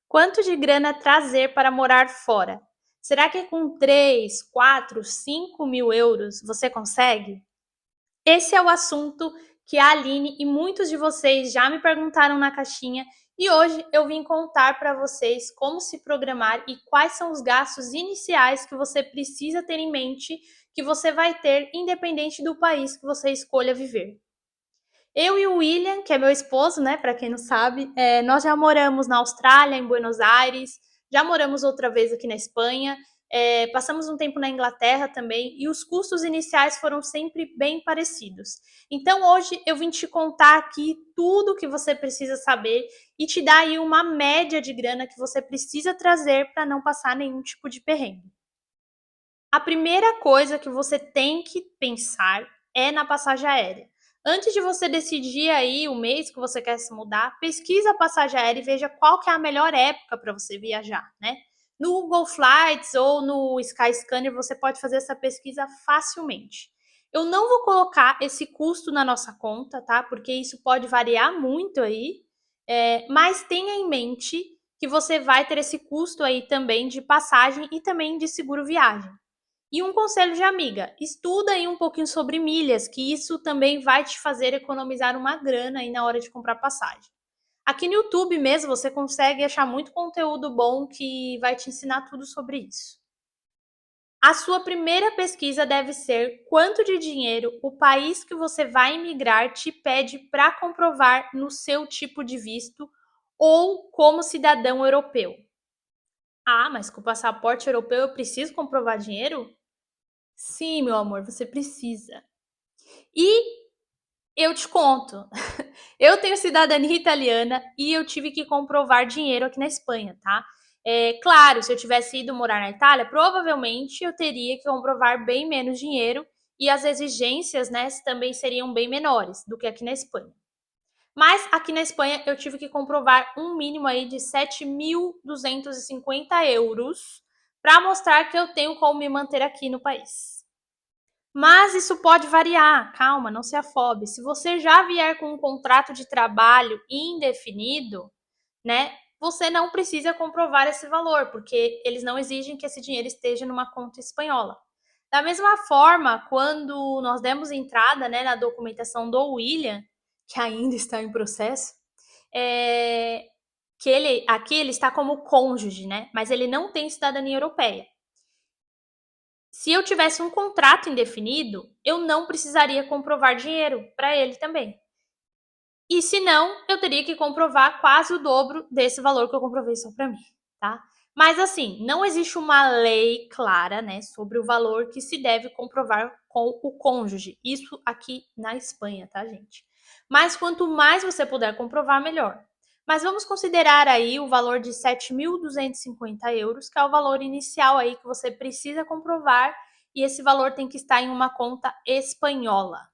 Quanto de grana trazer para morar fora? Será que com 3, 4, 5 mil euros você consegue? Esse é o assunto que a Aline e muitos de vocês já me perguntaram na caixinha e hoje eu vim contar para vocês como se programar e quais são os gastos iniciais que você precisa ter em mente que você vai ter independente do país que você escolha viver. Eu e o William, que é meu esposo, né, para quem não sabe, nós já moramos na Austrália, em Buenos Aires, já moramos outra vez aqui na Espanha, passamos um tempo na Inglaterra também, e os custos iniciais foram sempre bem parecidos. Então hoje eu vim te contar aqui tudo o que você precisa saber e te dar aí uma média de grana que você precisa trazer para não passar nenhum tipo de perrengue. A primeira coisa que você tem que pensar é na passagem aérea. Antes de você decidir aí o mês que você quer se mudar, pesquisa a passagem aérea e veja qual que é a melhor época para você viajar, né? No Google Flights ou no Skyscanner você pode fazer essa pesquisa facilmente. Eu não vou colocar esse custo na nossa conta, tá? Porque isso pode variar muito aí, mas tenha em mente que você vai ter esse custo aí também de passagem e também de seguro viagem. E um conselho de amiga, estuda aí um pouquinho sobre milhas, que isso também vai te fazer economizar uma grana aí na hora de comprar passagem. Aqui no YouTube mesmo você consegue achar muito conteúdo bom que vai te ensinar tudo sobre isso. A sua primeira pesquisa deve ser quanto de dinheiro o país que você vai emigrar te pede para comprovar no seu tipo de visto ou como cidadão europeu. Ah, mas com o passaporte europeu eu preciso comprovar dinheiro? Sim, meu amor, você precisa. E eu te conto, eu tenho cidadania italiana e eu tive que comprovar dinheiro aqui na Espanha, tá? Claro, se eu tivesse ido morar na Itália, provavelmente eu teria que comprovar bem menos dinheiro e as exigências, né, também seriam bem menores do que aqui na Espanha. Mas aqui na Espanha eu tive que comprovar um mínimo aí de 7.250 euros para mostrar que eu tenho como me manter aqui no país. Mas isso pode variar, calma, não se afobe. Se você já vier com um contrato de trabalho indefinido, né, você não precisa comprovar esse valor, porque eles não exigem que esse dinheiro esteja numa conta espanhola. Da mesma forma, quando nós demos entrada, né, na documentação do William, que ainda está em processo, é, que ele aqui ele está como cônjuge, né, mas ele não tem cidadania europeia. Se eu tivesse um contrato indefinido, eu não precisaria comprovar dinheiro para ele também. E se não, eu teria que comprovar quase o dobro desse valor que eu comprovei só para mim, tá? Mas assim, não existe uma lei clara, né, sobre o valor que se deve comprovar com o cônjuge. Isso aqui na Espanha, tá, gente? Mas quanto mais você puder comprovar, melhor. Mas vamos considerar aí o valor de 7.250 euros, que é o valor inicial aí que você precisa comprovar, e esse valor tem que estar em uma conta espanhola.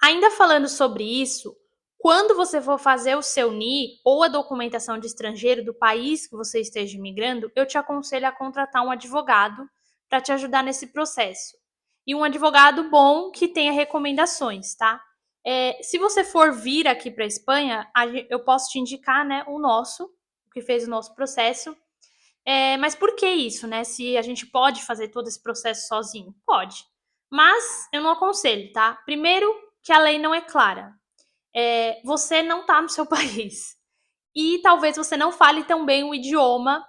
Ainda falando sobre isso, quando você for fazer o seu NI ou a documentação de estrangeiro do país que você esteja imigrando, eu te aconselho a contratar um advogado para te ajudar nesse processo. E um advogado bom que tenha recomendações, tá? Se você for vir aqui para a Espanha, eu posso te indicar, né, o nosso, que fez o nosso processo. Mas por que isso, né? Se a gente pode fazer todo esse processo sozinho? Pode. Mas eu não aconselho, tá? Primeiro, que a lei não é clara. Você não tá no seu país. E talvez você não fale tão bem o idioma.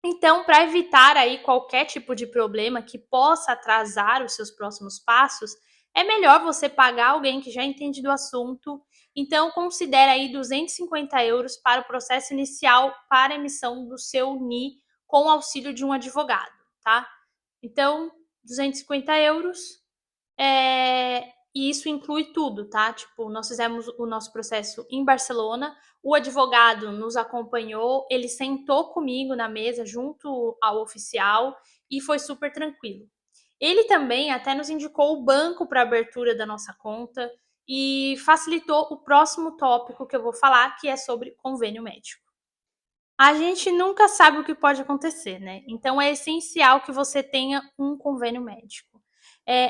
Então, para evitar aí qualquer tipo de problema que possa atrasar os seus próximos passos, é melhor você pagar alguém que já entende do assunto. Então, considere aí 250 euros para o processo inicial para a emissão do seu NI com o auxílio de um advogado, tá? Então, 250 euros e isso inclui tudo, tá? Tipo, nós fizemos o nosso processo em Barcelona, o advogado nos acompanhou, ele sentou comigo na mesa junto ao oficial e foi super tranquilo. Ele também até nos indicou o banco para abertura da nossa conta e facilitou o próximo tópico que eu vou falar, que é sobre convênio médico. A gente nunca sabe o que pode acontecer, né? Então é essencial que você tenha um convênio médico.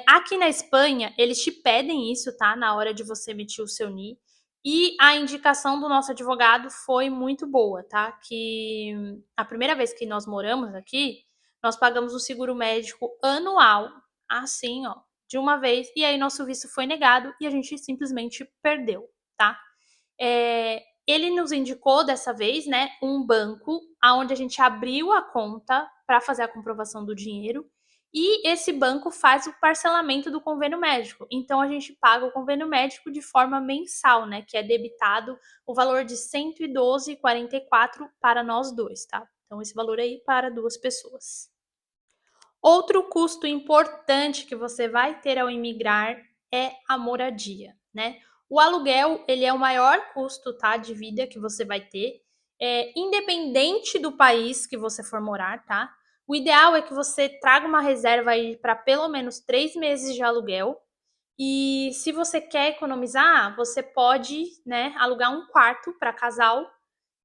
Aqui na Espanha, eles te pedem isso, tá? Na hora de você emitir o seu NI. E a indicação do nosso advogado foi muito boa, tá? Que a primeira vez que nós moramos aqui, nós pagamos o seguro médico anual, assim, ó, de uma vez, e aí nosso visto foi negado e a gente simplesmente perdeu, tá? Ele nos indicou dessa vez, né, um banco aonde a gente abriu a conta para fazer a comprovação do dinheiro e esse banco faz o parcelamento do convênio médico. Então a gente paga o convênio médico de forma mensal, né, que é debitado o valor de R$ 112,44 para nós dois, tá? Então esse valor aí para duas pessoas. Outro custo importante que você vai ter ao imigrar é a moradia, né? O aluguel, ele é o maior custo, tá, de vida que você vai ter, independente do país que você for morar, tá? O ideal é que você traga uma reserva aí para pelo menos 3 meses de aluguel. E se você quer economizar, você pode, né, alugar um quarto para casal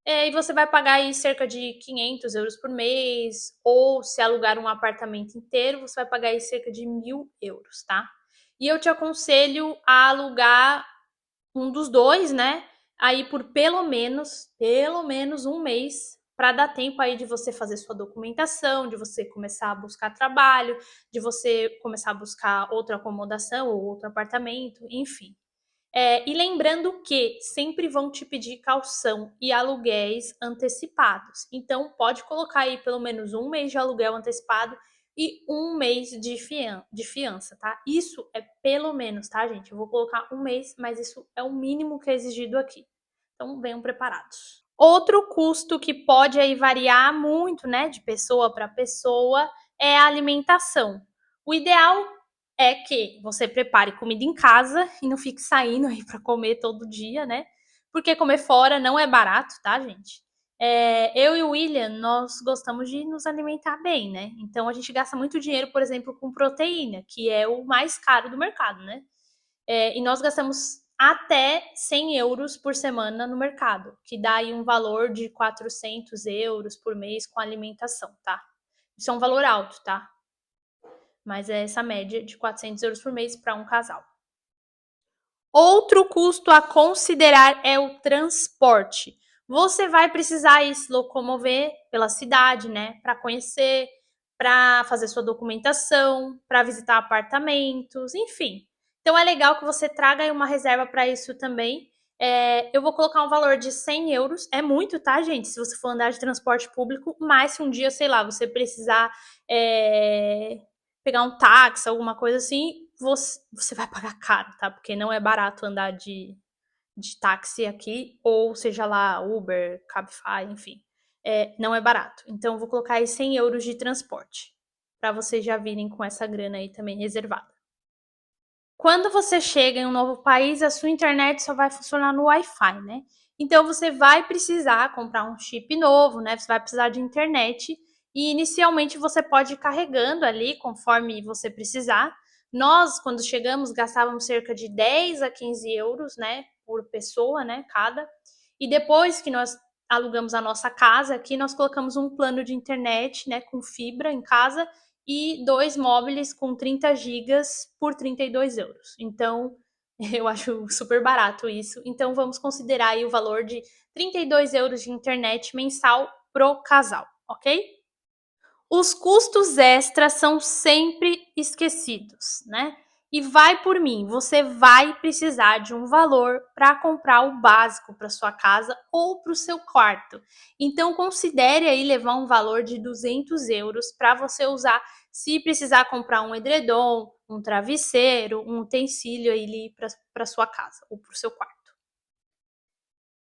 e você vai pagar aí cerca de 500 euros por mês, ou se alugar um apartamento inteiro, você vai pagar aí cerca de 1.000 euros, tá? E eu te aconselho a alugar um dos dois, né? Aí por pelo menos um mês, para dar tempo aí de você fazer sua documentação, de você começar a buscar trabalho, de você começar a buscar outra acomodação ou outro apartamento, enfim. E lembrando que sempre vão te pedir calção e aluguéis antecipados. Então, pode colocar aí pelo menos um mês de aluguel antecipado e um mês de fiança, tá? Isso é pelo menos, tá, gente? Eu vou colocar um mês, mas isso é o mínimo que é exigido aqui. Então, venham preparados. Outro custo que pode aí variar muito, né, de pessoa para pessoa, é a alimentação. O ideal é que você prepare comida em casa e não fique saindo aí para comer todo dia, né? Porque comer fora não é barato, tá, gente? Eu e o William, nós gostamos de nos alimentar bem, né? Então a gente gasta muito dinheiro, por exemplo, com proteína, que é o mais caro do mercado, né? E nós gastamos até 100 euros por semana no mercado, que dá aí um valor de 400 euros por mês com alimentação, tá? Isso é um valor alto, tá? Mas é essa média de 400 euros por mês para um casal. Outro custo a considerar é o transporte. Você vai precisar ir se locomover pela cidade, né, para conhecer, para fazer sua documentação, para visitar apartamentos, enfim. Então é legal que você traga aí uma reserva para isso também. Eu vou colocar um valor de 100 euros. É muito, tá, gente? Se você for andar de transporte público, mas se um dia, sei lá, você precisar pegar um táxi, alguma coisa assim, você vai pagar caro, tá? Porque não é barato andar de táxi aqui, ou seja lá, Uber, Cabify, enfim. Não é barato. Então, eu vou colocar aí 100 euros de transporte, para vocês já virem com essa grana aí também reservada. Quando você chega em um novo país, a sua internet só vai funcionar no Wi-Fi, né? Então você vai precisar comprar um chip novo, né? Você vai precisar de internet e inicialmente você pode ir carregando ali conforme você precisar. Nós, quando chegamos, gastávamos cerca de 10 a 15 euros, né, por pessoa, né, cada. E depois que nós alugamos a nossa casa aqui, nós colocamos um plano de internet, né, com fibra em casa e 2 móveis com 30 gigas por 32 euros. Então, eu acho super barato isso. Então, vamos considerar aí o valor de 32 euros de internet mensal pro casal, ok? Os custos extras são sempre esquecidos, né? E vai por mim, você vai precisar de um valor para comprar o básico para sua casa ou para o seu quarto. Então considere aí levar um valor de 200 euros para você usar se precisar comprar um edredom, um travesseiro, um utensílio aí para sua casa ou para o seu quarto.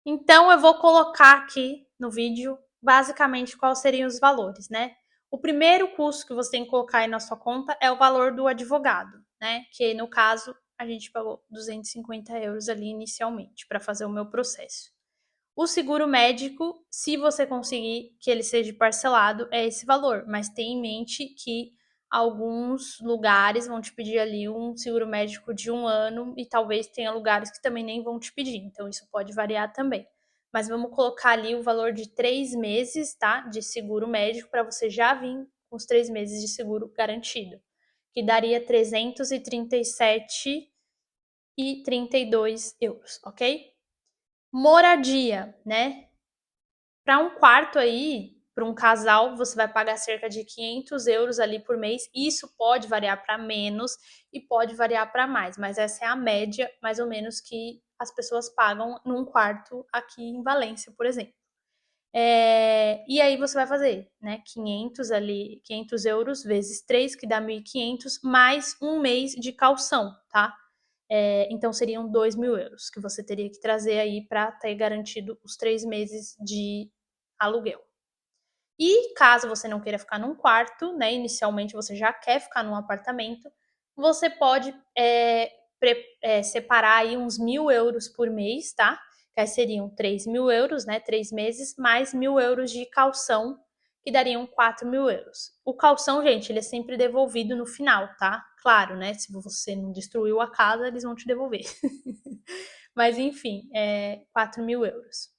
Então eu vou colocar aqui no vídeo basicamente quais seriam os valores, né? O primeiro custo que você tem que colocar aí na sua conta é o valor do advogado, né? Que no caso a gente pagou 250 euros ali inicialmente para fazer o meu processo. O seguro médico, se você conseguir que ele seja parcelado, é esse valor, mas tenha em mente que alguns lugares vão te pedir ali um seguro médico de 1 ano e talvez tenha lugares que também nem vão te pedir, então isso pode variar também. Mas vamos colocar ali o valor de 3 meses, tá? De seguro médico para você já vir com os 3 meses de seguro garantido, que daria 337,32 euros, ok? Moradia, né? Para um quarto aí, para um casal, você vai pagar cerca de 500 euros ali por mês. Isso pode variar para menos e pode variar para mais, mas essa é a média, mais ou menos, que as pessoas pagam num quarto aqui em Valência, por exemplo. E aí você vai fazer, né, 500 ali, 500 euros vezes 3, que dá 1.500, mais um mês de calção, tá? Então seriam 2.000 euros que você teria que trazer aí para ter garantido os 3 meses de aluguel. E caso você não queira ficar num quarto, né, inicialmente você já quer ficar num apartamento, você pode separar aí uns 1.000 euros por mês, tá? Que aí seriam 3.000 euros, né, 3 meses, mais 1.000 euros de calção, que dariam 4.000 euros. O calção, gente, ele é sempre devolvido no final, tá? Claro, né? Se você não destruiu a casa, eles vão te devolver. Mas enfim, 4.000 euros.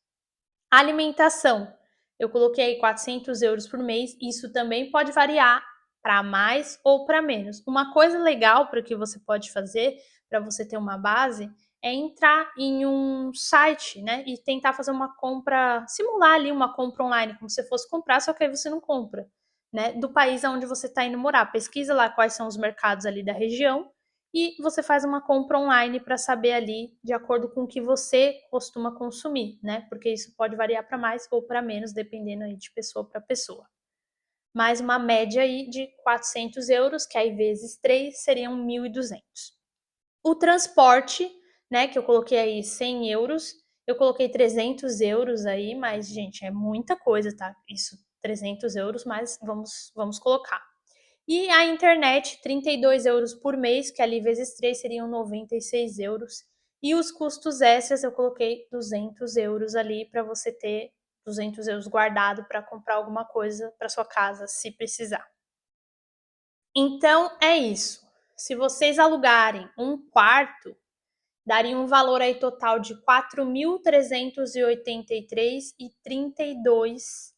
Alimentação. Eu coloquei aí 400 euros por mês. Isso também pode variar para mais ou para menos. Uma coisa legal para que você pode fazer, para você ter uma base, é entrar em um site, né, e tentar fazer uma compra, simular ali uma compra online, como se você fosse comprar, só que aí você não compra, né, do país onde você está indo morar. Pesquisa lá quais são os mercados ali da região e você faz uma compra online para saber ali de acordo com o que você costuma consumir, né? Porque isso pode variar para mais ou para menos, dependendo aí de pessoa para pessoa. Mais uma média aí de 400 euros, que aí vezes 3 seriam 1.200. O transporte, né, que eu coloquei aí 100 euros, eu coloquei 300 euros aí, mas, gente, é muita coisa, tá? Isso, 300 euros, mas vamos colocar. E a internet, 32 euros por mês, que ali vezes 3 seriam 96 euros. E os custos extras eu coloquei 200 euros ali para você ter 200 euros guardado para comprar alguma coisa para sua casa, se precisar. Então é isso. Se vocês alugarem um quarto, daria um valor aí total de 4.383,32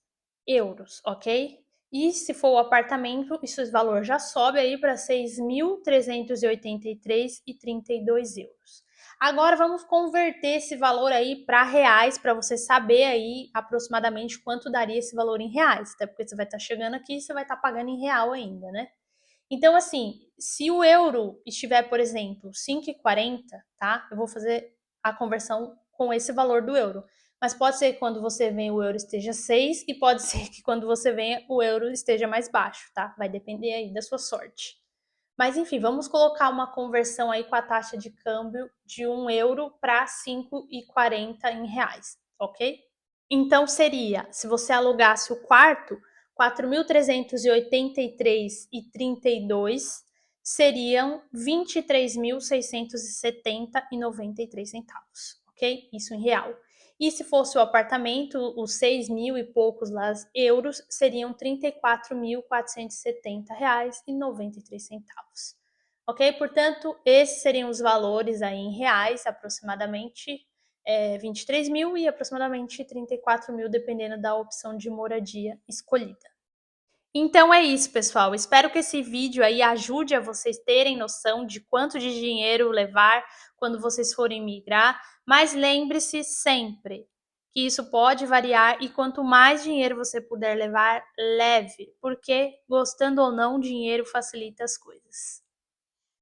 euros, ok? E se for o apartamento, esse valor já sobe aí para 6.383,32 euros. Agora vamos converter esse valor aí para reais, para você saber aí aproximadamente quanto daria esse valor em reais, até porque você vai estar chegando aqui e você vai estar pagando em real ainda, né? Então, assim, se o euro estiver, por exemplo, 5,40, tá? Eu vou fazer a conversão com esse valor do euro. Mas pode ser que quando você vem o euro esteja 6 e pode ser que quando você venha o euro esteja mais baixo, tá? Vai depender aí da sua sorte. Mas enfim, vamos colocar uma conversão aí com a taxa de câmbio de 1 euro para 5,40 em reais, ok? Então seria, se você alugasse o quarto, 4.383,32 seriam 23.670,93 centavos, ok? Isso em real. E se fosse o apartamento, os 6.000 e poucos lá euros seriam 34.470 reais e 93 centavos, ok? Portanto, esses seriam os valores aí em reais, aproximadamente 23 mil e aproximadamente 34 mil, dependendo da opção de moradia escolhida. Então é isso, pessoal. Espero que esse vídeo aí ajude a vocês terem noção de quanto de dinheiro levar quando vocês forem migrar, mas lembre-se sempre que isso pode variar e quanto mais dinheiro você puder levar, leve, porque gostando ou não, dinheiro facilita as coisas.